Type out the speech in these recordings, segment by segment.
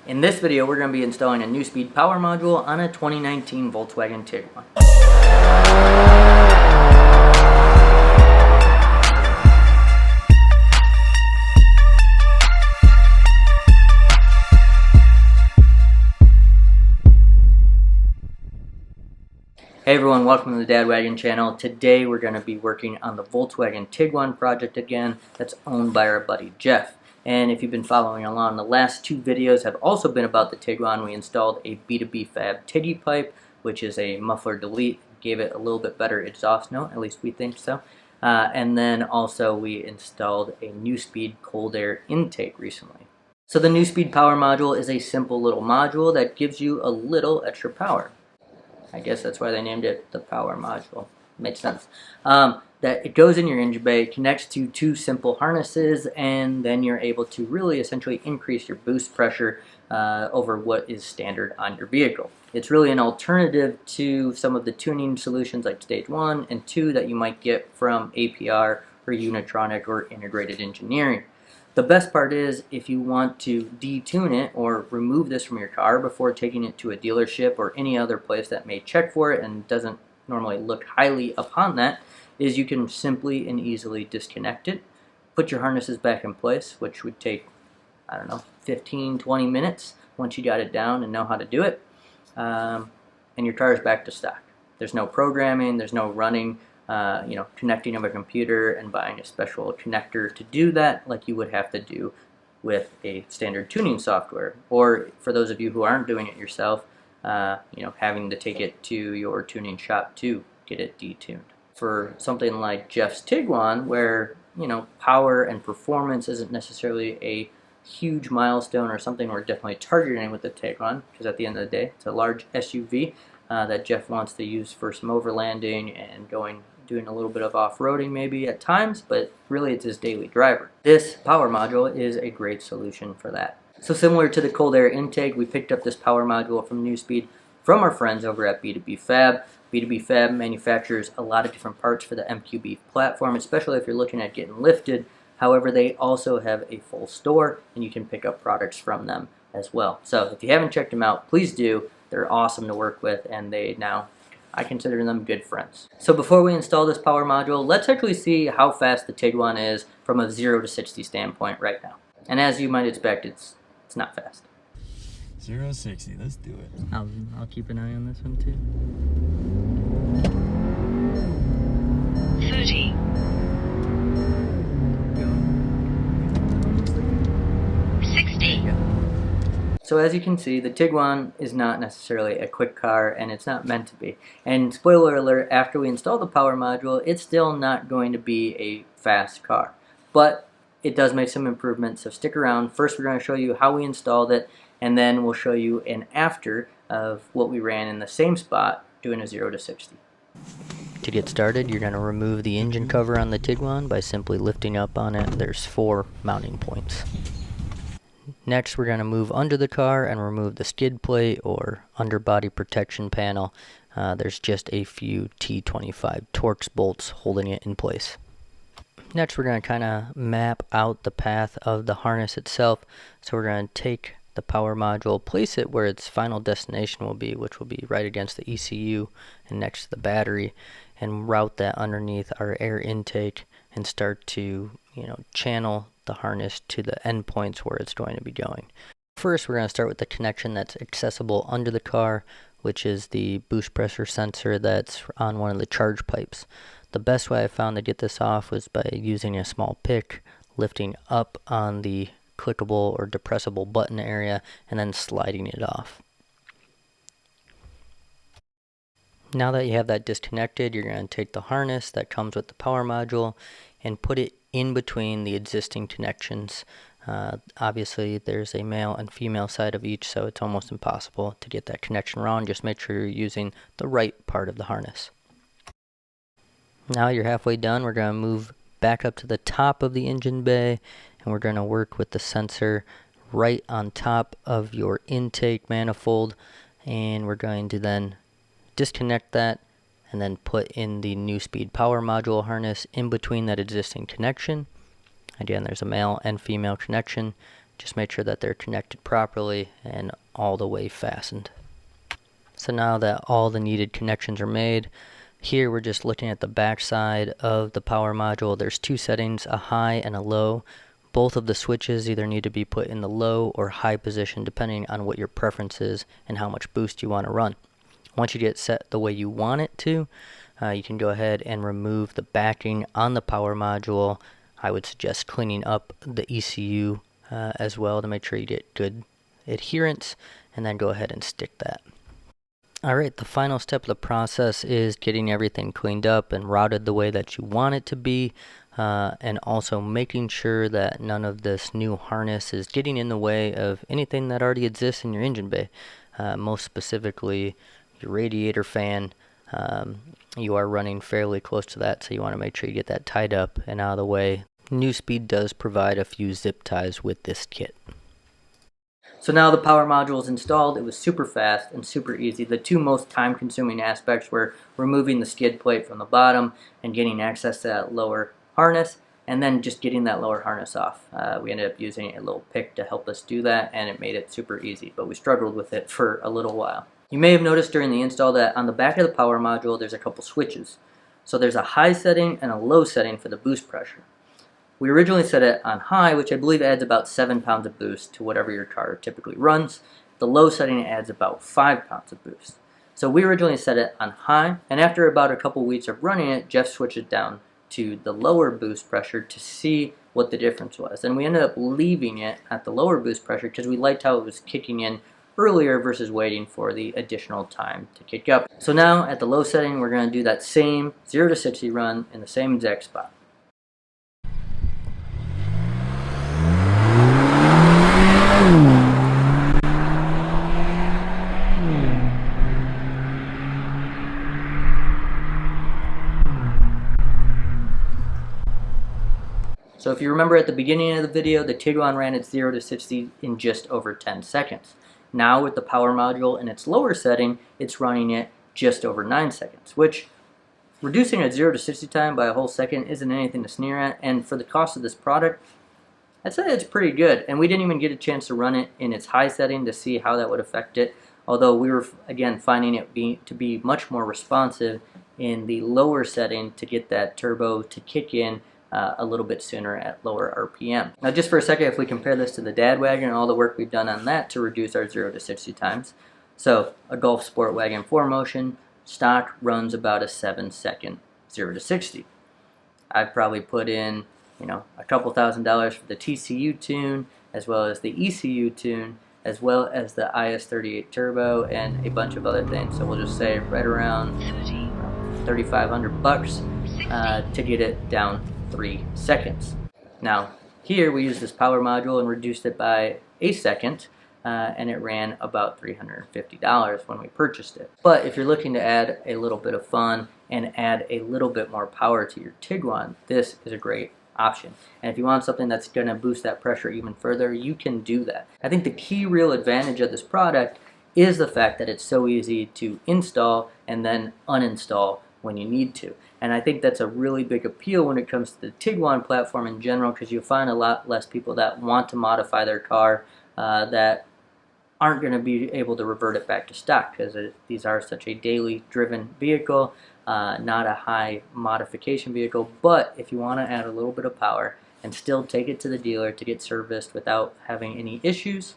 In this video, we're going to be installing a Neuspeed Power Module on a 2019 Volkswagen Tiguan. Hey everyone, welcome to the DadWagon channel. Today we're going to be working on the Volkswagen Tiguan project again that's owned by our buddy Jeff. And if you've been following along, the last two videos have also been about the Tiguan. We installed a B2B Fab Tiggy pipe, which is a muffler delete, gave it a little bit better exhaust note, at least we think so. And then also we installed a Neuspeed cold air intake recently. So the Neuspeed Power Module is a simple little module that gives you a little extra power. I guess that's why they named it the Power Module. Makes sense. That it goes in your engine bay, connects to two simple harnesses, and then you're able to really essentially increase your boost pressure over what is standard on your vehicle. It's really an alternative to some of the tuning solutions like Stage 1 and 2 that you might get from APR or Unitronic or Integrated Engineering. The best part is if you want to detune it or remove this from your car before taking it to a dealership or any other place that may check for it and doesn't normally look highly upon that, is you can simply and easily disconnect it, put your harnesses back in place, which would take, I don't know, 15-20 minutes once you got it down and know how to do it, and your car is back to stock. There's no programming, there's no running, connecting of a computer and buying a special connector to do that like you would have to do with a standard tuning software, or for those of you who aren't doing it yourself, having to take it to your tuning shop to get it detuned. For something like Jeff's Tiguan, where power and performance isn't necessarily a huge milestone or something we're definitely targeting with the Tiguan, because at the end of the day it's a large SUV that Jeff wants to use for some overlanding and doing a little bit of off-roading maybe at times, but really it's his daily driver. This power module is a great solution for that. So similar to the cold air intake, we picked up this power module from Neuspeed from our friends over at B2B Fab. B2B Fab manufactures a lot of different parts for the MQ2 platform, especially if you're looking at getting lifted. However, they also have a full store and you can pick up products from them as well. So if you haven't checked them out, please do. They're awesome to work with, and I consider them good friends. So before we install this power module, let's actually see how fast the Tiguan is from a 0 to 60 standpoint right now. And as you might expect, it's not fast. 0 to 60, let's do it. I'll keep an eye on this one too. 30. 60. So as you can see, the Tiguan is not necessarily a quick car, and it's not meant to be. And spoiler alert, after we install the power module, it's still not going to be a fast car. But it does make some improvements, so stick around. First we're going to show you how we installed it, and then we'll show you an after of what we ran in the same spot doing a 0 to 60. To get started, you're going to remove the engine cover on the Tiguan by simply lifting up on it. There's 4 mounting points. Next, we're going to move under the car and remove the skid plate or underbody protection panel. There's just a few T25 Torx bolts holding it in place. Next, we're going to kind of map out the path of the harness itself. So we're going to take the power module, place it where its final destination will be, which will be right against the ECU and next to the battery, and route that underneath our air intake and start to channel the harness to the endpoints where it's going to be going. First, we're going to start with the connection that's accessible under the car, which is the boost pressure sensor that's on one of the charge pipes. The best way I found to get this off was by using a small pick, lifting up on the clickable or depressible button area, and then sliding it off. Now that you have that disconnected, you're going to take the harness that comes with the power module and put it in between the existing connections. Obviously there's a male and female side of each, so it's almost impossible to get that connection wrong. Just make sure you're using the right part of the harness. Now you're halfway done. We're going to move back up to the top of the engine bay, and we're going to work with the sensor right on top of your intake manifold, and we're going to then disconnect that and then put in the Neuspeed Power Module harness in between that existing connection. Again, there's a male and female connection. Just make sure that they're connected properly and all the way fastened. So now that all the needed connections are made, here we're just looking at the back side of the power module. There's two settings, a high and a low. Both of the switches either need to be put in the low or high position depending on what your preference is and how much boost you want to run. Once you get set the way you want it to, you can go ahead and remove the backing on the power module. I would suggest cleaning up the ECU as well to make sure you get good adherence, and then go ahead and stick that. Alright, the final step of the process is getting everything cleaned up and routed the way that you want it to be, and also making sure that none of this new harness is getting in the way of anything that already exists in your engine bay. Most specifically, your radiator fan. You are running fairly close to that, so you want to make sure you get that tied up and out of the way. Neuspeed does provide a few zip ties with this kit. So now the power module is installed. It was super fast and super easy. The two most time-consuming aspects were removing the skid plate from the bottom and getting access to that lower harness, and then just getting that lower harness off. We ended up using a little pick to help us do that, and it made it super easy, but we struggled with it for a little while. You may have noticed during the install that on the back of the power module there's a couple switches. So there's a high setting and a low setting for the boost pressure. We originally set it on high, which I believe adds about 7 pounds of boost to whatever your car typically runs. The low setting adds about 5 pounds of boost. So we originally set it on high, and after about a couple weeks of running it, Jeff switched it down to the lower boost pressure to see what the difference was. And we ended up leaving it at the lower boost pressure because we liked how it was kicking in earlier versus waiting for the additional time to kick up. So now at the low setting, we're going to do that same 0 to 60 run in the same exact spot. So if you remember at the beginning of the video, the Tiguan ran its 0 to 60 in just over 10 seconds. Now with the power module in its lower setting, it's running it just over 9 seconds, which reducing a 0 to 60 time by a whole second isn't anything to sneer at, and for the cost of this product, I'd say it's pretty good. And we didn't even get a chance to run it in its high setting to see how that would affect it, although we were again finding it to be much more responsive in the lower setting to get that turbo to kick in a little bit sooner at lower RPM. Now just for a second, if we compare this to the DadWagon and all the work we've done on that to reduce our 0 to 60 times. So a Golf Sport Wagon 4Motion stock runs about a 7-second 0 to 60. I've probably put in, you know, a couple $1,000s for the TCU tune, as well as the ECU tune, as well as the IS38 turbo and a bunch of other things. So we'll just say right around 3,500 bucks to get it down 3 seconds. Now here we used this power module and reduced it by a second, and it ran about $350 when we purchased it. But if you're looking to add a little bit of fun and add a little bit more power to your Tiguan, this is a great option. And if you want something that's going to boost that pressure even further, you can do that. I think the key real advantage of this product is the fact that it's so easy to install and then uninstall when you need to. And I think that's a really big appeal when it comes to the Tiguan platform in general, because you'll find a lot less people that want to modify their car that aren't going to be able to revert it back to stock, because these are such a daily driven vehicle, not a high modification vehicle. But if you want to add a little bit of power and still take it to the dealer to get serviced without having any issues,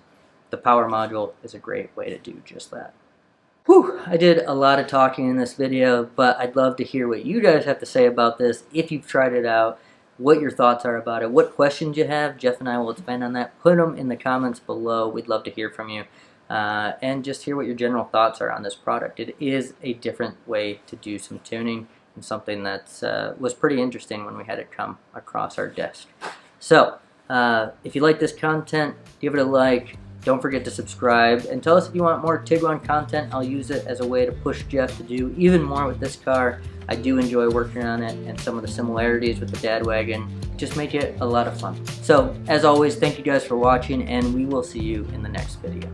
the power module is a great way to do just that. Whew, I did a lot of talking in this video, but I'd love to hear what you guys have to say about this. If you've tried it out, what your thoughts are about it, what questions you have. Jeff and I will expand on that. Put them in the comments below. We'd love to hear from you. And just hear what your general thoughts are on this product. It is a different way to do some tuning, and something that was pretty interesting when we had it come across our desk. So, if you like this content, give it a like. Don't forget to subscribe, and tell us if you want more Tiguan content. I'll use it as a way to push Jeff to do even more with this car. I do enjoy working on it, and some of the similarities with the DadWagon just make it a lot of fun. So, as always, thank you guys for watching, and we will see you in the next video.